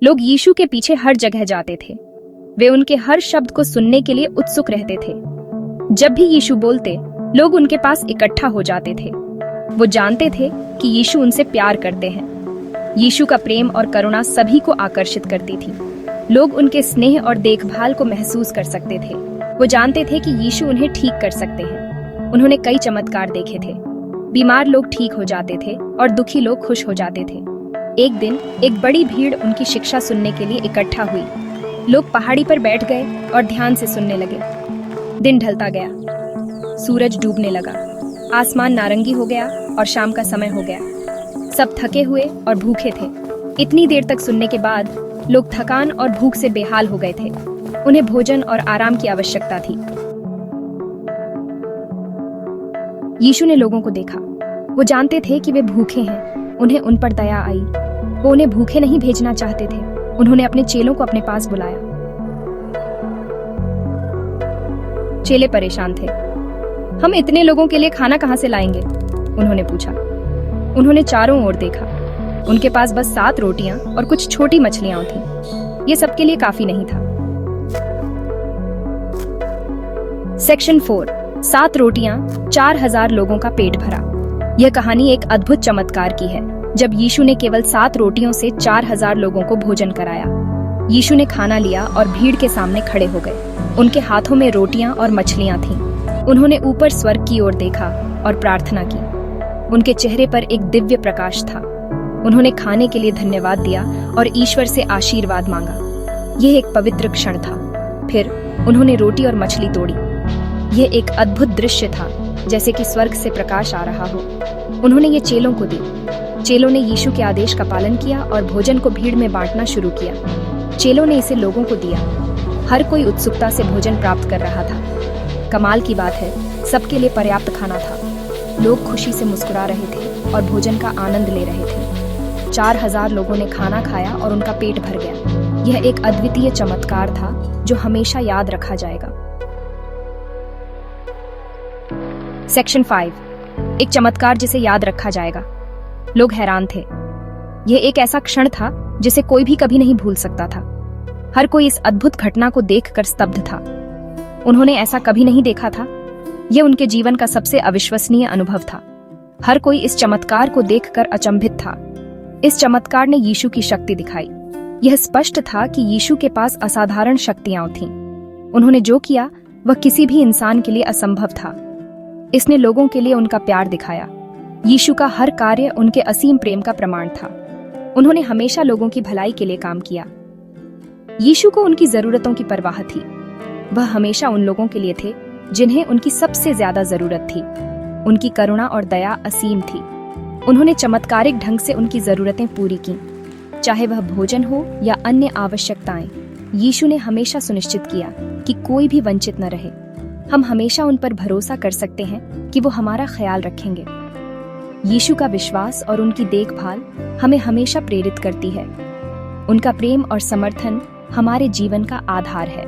लोग यीशु के पीछे हर जगह जाते थे। वे उनके हर शब्द को सुनने के लिए उत्सुक रहते थे। जब भी यीशु बोलते, लोग उनके पास इकट्ठा हो जाते थे। वो जानते थे कि यीशु उनसे प्यार करते हैं। यीशु का प्रेम और करुणा सभी को आकर्षित करती थी। लोग उनके स्नेह और देखभाल को महसूस कर सकते थे। वो जानते थे कि यीशु उन्हें ठीक कर सकते हैं। उन्होंने कई चमत्कार देखे थे। बीमार लोग ठीक हो जाते थे और दुखी लोग खुश हो जाते थे। एक दिन एक बड़ी भीड़ उनकी शिक्षा सुनने के लिए इकट्ठा हुई। लोग पहाड़ी पर बैठ गए और ध्यान से सुनने लगे। दिन ढलता गया, सूरज डूबने लगा, आसमान नारंगी हो गया और शाम का समय हो गया। सब थके हुए और भूखे थे। इतनी देर तक सुनने के बाद लोग थकान और भूख से बेहाल हो गए थे। उन्हें भोजन और आराम की आवश्यकता थी। यीशु ने लोगों को देखा। वो जानते थे कि वे भूखे हैं। उन्हें उन पर दया आई। वो उन्हें भूखे नहीं भेजना चाहते थे। उन्होंने अपने चेलों को अपने पास बुलाया। चेले परेशान थे। हम इतने लोगों के लिए खाना कहां से लाएंगे? उन्होंने पूछा। उन्होंने चारों ओर देखा। उनके पास बस 7 रोटियां और कुछ छोटी मछलियां थीं। ये सबके लिए काफी नहीं था। सेक्शन 4, 7 रोटियां, 4000 लोगों का पेट भरा। यह कहानी एक अद्भुत चमत्कार की है, जब यीशु ने केवल 7 रोटियों से 4000 लोगों को भोजन कराया। यीशु ने खाना लिया और भीड़ के सामने खड़े हो गए। उनके हाथों में रोटियां और मछलियां थीं। उन्होंने ऊपर स्वर्ग की ओर देखा और प्रार्थना की। उनके चेहरे पर एक दिव्य प्रकाश था। उन्होंने खाने के लिए धन्यवाद दिया और ईश्वर से आशीर्वाद मांगा। यह एक पवित्र क्षण था। फिर उन्होंने रोटी और मछली तोड़ी। यह एक अद्भुत दृश्य था, जैसे कि स्वर्ग से प्रकाश आ रहा हो। उन्होंने ये चेलों को दी। चेलों ने यीशु के आदेश का पालन किया और भोजन को भीड़ में बांटना शुरू किया। चेलों ने इसे लोगों को दिया। हर कोई उत्सुकता से भोजन प्राप्त कर रहा था। कमाल की बात है, सबके लिए पर्याप्त खाना था। लोग खुशी से मुस्कुरा रहे थे और भोजन का आनंद ले रहे थे। 4000 लोगों ने खाना खाया और उनका पेट भर गया। यह एक अद्वितीय चमत्कार था जो हमेशा याद रखा जाएगा। सेक्शन 5, एक चमत्कार जिसे याद रखा जाएगा। लोग हैरान थे। यह एक ऐसा क्षण था जिसे कोई भी कभी नहीं भूल सकता था। हर कोई इस अद्भुत घटना को देखकर स्तब्ध था। उन्होंने ऐसा कभी नहीं देखा था। यह उनके जीवन का सबसे अविश्वसनीय अनुभव था। हर कोई इस चमत्कार को देखकर अचंभित था। इस चमत्कार ने यीशु की शक्ति दिखाई। यह स्पष्ट था कि यीशु के पास असाधारण शक्तियां थीं। उन्होंने जो किया वह किसी भी इंसान के लिए असंभव था। इसने लोगों के लिए उनका प्यार दिखाया। यीशु का हर कार्य उनके असीम प्रेम का प्रमाण था। उन्होंने हमेशा लोगों की भलाई के लिए काम किया। यीशु को उनकी जरूरतों की परवाह थी। वह हमेशा उन लोगों के लिए थे जिन्हें उनकी सबसे ज्यादा जरूरत थी। उनकी करुणा और दया असीम थी। उन्होंने चमत्कारिक ढंग से उनकी जरूरतें पूरी की, चाहे वह भोजन हो या अन्य आवश्यकताएं। यीशु ने हमेशा सुनिश्चित किया कि कोई भी वंचित न रहे। हम हमेशा उन पर भरोसा कर सकते हैं कि वो हमारा ख्याल रखेंगे। यीशु का विश्वास और उनकी देखभाल हमें हमेशा प्रेरित करती है। उनका प्रेम और समर्थन हमारे जीवन का आधार है।